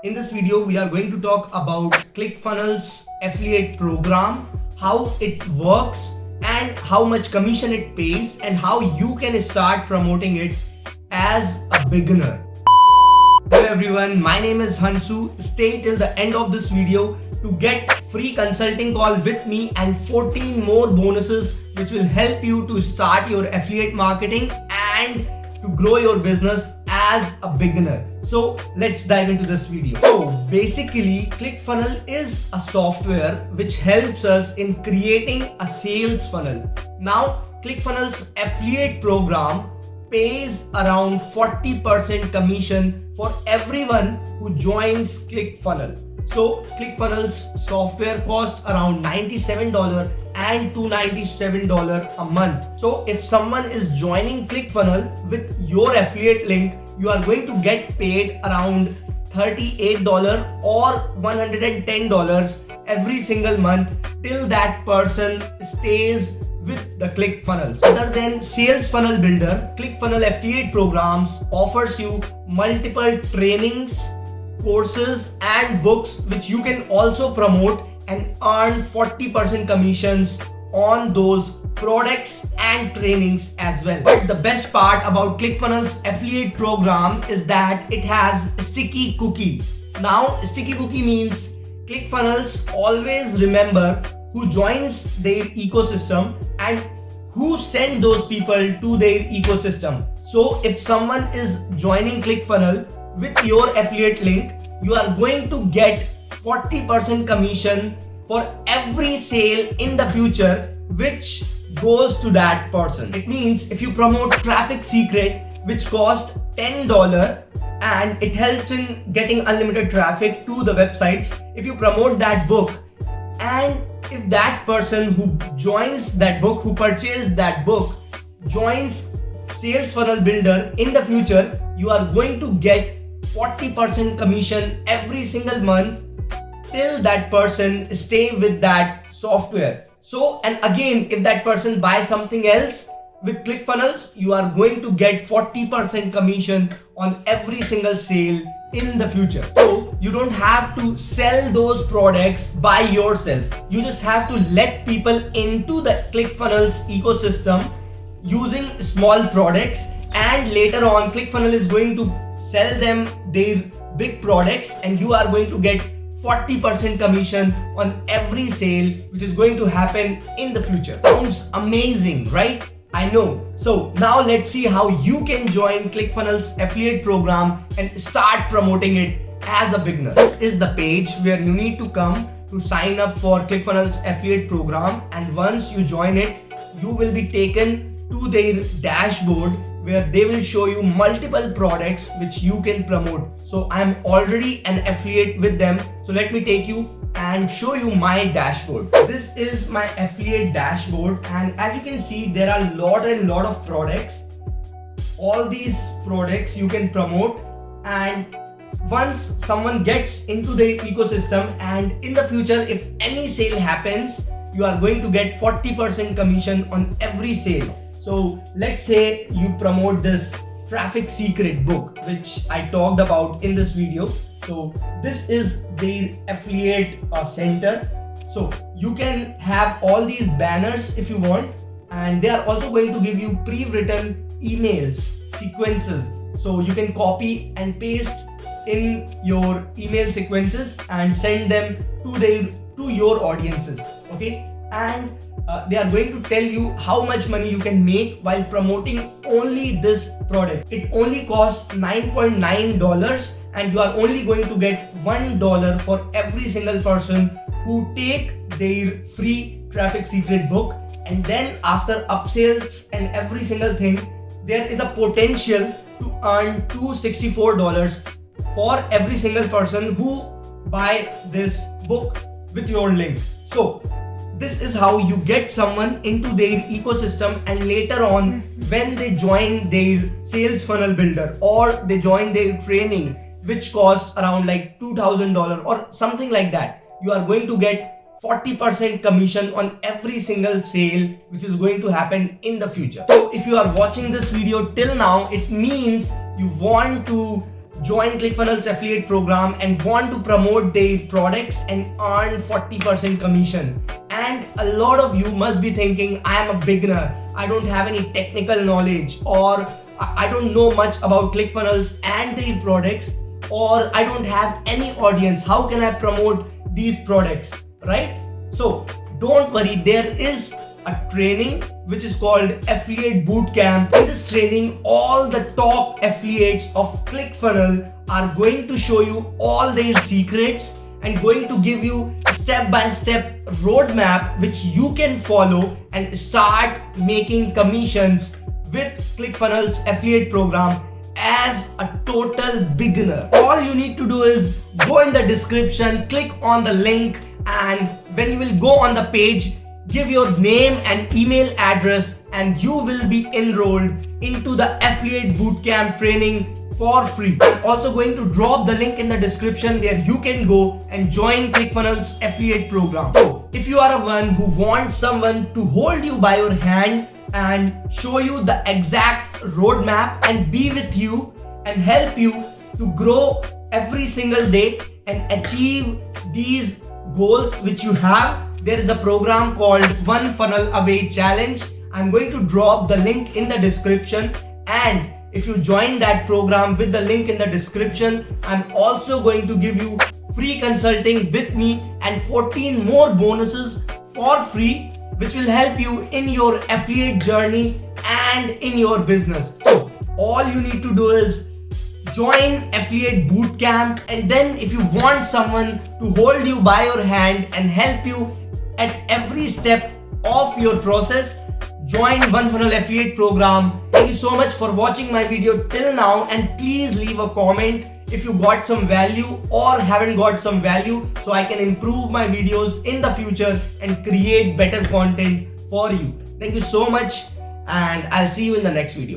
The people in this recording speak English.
In this video, we are going to talk about Clickfunnels affiliate program, how it works and how much commission it pays and how you can start promoting it as a beginner. Hello everyone, my name is Hansu. Stay till the end of this video to get free consulting call with me and 14 more bonuses which will help you to start your affiliate marketing and to grow your business as a beginner. So let's dive into this video. So basically, Clickfunnel is a software which helps us in creating a sales funnel. Now, Clickfunnels affiliate program pays around 40% commission for everyone who joins Clickfunnel. So Clickfunnels software costs around $97 and $297 a month. So if someone is joining Clickfunnel with your affiliate link, you are going to get paid around $38 or $110 every single month till that person stays with the Clickfunnels. Other than Sales Funnel Builder, Clickfunnel affiliate programs offers you multiple trainings, courses and books which you can also promote and earn 40% commissions on those products and trainings as well. But the best part about Clickfunnels affiliate program is that it has sticky cookie. Now sticky cookie means Clickfunnels always remember who joins their ecosystem and who send those people to their ecosystem. So if someone is joining Clickfunnel with your affiliate link, you are going to get 40% commission for every sale in the future which goes to that person. It means if you promote Traffic Secret which costs $10 and it helps in getting unlimited traffic to the websites, if you promote that book and if that person who joins that book, who purchased that book, joins Sales Funnel Builder in the future, you are going to get 40% commission every single month till that person stay with that software. So, and again, if that person buys something else with Clickfunnels, you are going to get 40% commission on every single sale in the future. So you don't have to sell those products by yourself. You just have to let people into the Clickfunnels ecosystem using small products, and later on Clickfunnels is going to sell them their big products and you are going to get 40% commission on every sale which is going to happen in the future. Sounds amazing, right? I know. So now let's see how you can join Clickfunnels affiliate program and start promoting it as a beginner. This is the page where you need to come to sign up for Clickfunnels affiliate program, and once you join it, you will be taken to their dashboard where they will show you multiple products which you can promote. So I'm already an affiliate with them. So let me take you and show you my dashboard. This is my affiliate dashboard, and as you can see, there are a lot of products. All these products you can promote, and once someone gets into the ecosystem and in the future if any sale happens, you are going to get 40% commission on every sale. So let's say you promote this Traffic Secret book which I talked about in this video. So this is their affiliate center. So you can have all these banners if you want, and they are also going to give you pre-written emails sequences. So you can copy and paste in your email sequences and send them to your audiences. Okay, and they are going to tell you how much money you can make while promoting only this product. It only costs $9.9 and you are only going to get $1 for every single person who take their free Traffic Secret book. And then after upsells and every single thing, there is a potential to earn $264 for every single person who buy this book with your link. So this is how you get someone into their ecosystem, and later on when they join their Sales Funnel Builder or they join their training which costs around like $2,000 or something like that, you are going to get 40% commission on every single sale which is going to happen in the future. So if you are watching this video till now, it means you want to join ClickFunnels affiliate program and want to promote their products and earn 40% commission. And a lot of you must be thinking, I am a beginner, I don't have any technical knowledge, or I don't know much about ClickFunnels and their products, or I don't have any audience. How can I promote these products, right? So don't worry, there is a training which is called Affiliate Bootcamp. In this training, all the top affiliates of ClickFunnels are going to show you all their secrets and going to give you a step-by-step roadmap which you can follow and start making commissions with ClickFunnels affiliate program as a total beginner. All you need to do is go in the description, click on the link, and when you will go on the page, give your name and email address and you will be enrolled into the affiliate bootcamp training for free. I'm also going to drop the link in the description where you can go and join ClickFunnels affiliate program. So if you are a one who wants someone to hold you by your hand and show you the exact roadmap and be with you and help you to grow every single day and achieve these goals which you have, there is a program called One Funnel Away Challenge. I'm going to drop the link in the description, and if you join that program with the link in the description, I'm also going to give you free consulting with me and 14 more bonuses for free, which will help you in your affiliate journey and in your business. So all you need to do is join affiliate bootcamp, and then if you want someone to hold you by your hand and help you at every step of your process, join One Funnel affiliate program. Thank you so much for watching my video till now, and please leave a comment if you got some value or haven't got some value, so I can improve my videos in the future and create better content for you. Thank you so much, and I'll see you in the next video.